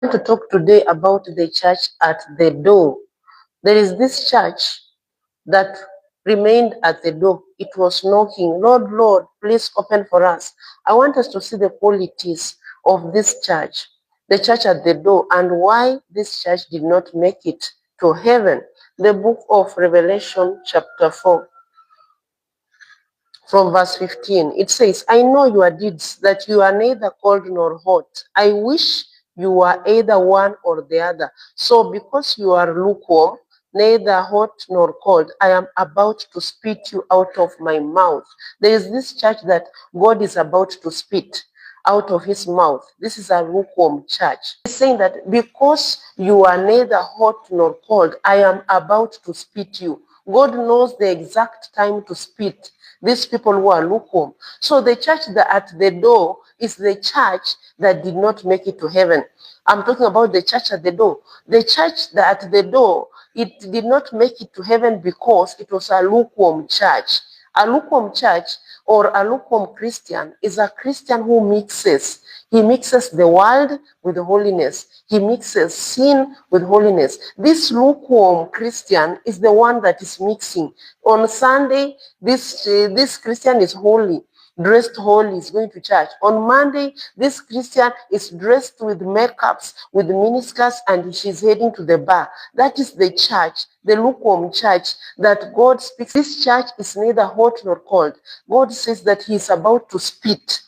want to talk today about the church at the door. There is this church that remained at the door. It was knocking, Lord, Lord, please open for us. I want us to see the qualities of this church, the church at the door, and why this church did not make it to heaven. The book of Revelation chapter 4. From verse 15, it says, I know your deeds, that you are neither cold nor hot. I wish you were either one or the other. So because you are lukewarm, neither hot nor cold, I am about to spit you out of my mouth. There is this church that God is about to spit out of his mouth. This is a lukewarm church. He's saying that because you are neither hot nor cold, I am about to spit you. God knows the exact time to spit these people who are lukewarm. So the church that at the door is the church that did not make it to heaven. I'm talking about the church at the door. The church that at the door, it did not make it to heaven because it was a lukewarm church. A lukewarm church or a lukewarm Christian is a Christian who mixes. He mixes the world with holiness. He mixes sin with holiness. This lukewarm Christian is the one that is mixing. On Sunday, this Christian is holy, dressed holy, is going to church. On Monday, this Christian is dressed with makeups, with miniskirts, and she's heading to the bar. That is the church, the lukewarm church that God speaks. This church is neither hot nor cold. God says that he is about to spit.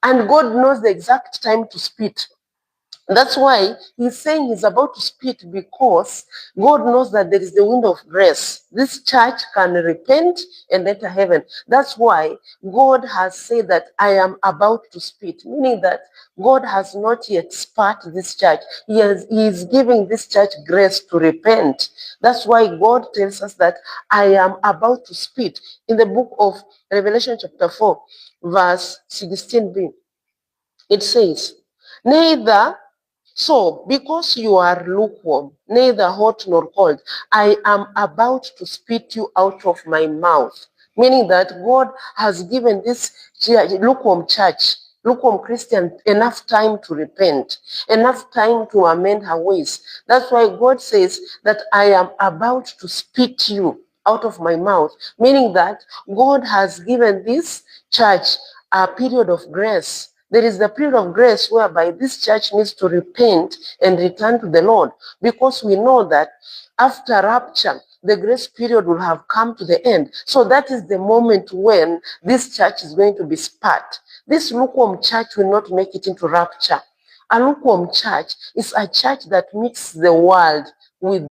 And God knows the exact time to spit. That's why he's saying he's about to spit, because God knows that there is the wind of grace. This church can repent and enter heaven. That's why God has said that I am about to spit, meaning that God has not yet spat this church. He is giving this church grace to repent. That's why God tells us that I am about to spit. In the book of Revelation chapter 4, verse 16b, it says, neither so, because you are lukewarm, neither hot nor cold, I am about to spit you out of my mouth. Meaning that God has given this lukewarm church, lukewarm Christian, enough time to repent, enough time to amend her ways. That's why God says that I am about to spit you out of my mouth. Meaning that God has given this church a period of grace. There is the period of grace whereby this church needs to repent and return to the Lord, because we know that after rapture, the grace period will have come to the end. So that is the moment when this church is going to be spat. This lukewarm church will not make it into rapture. A lukewarm church is a church that mixes the world with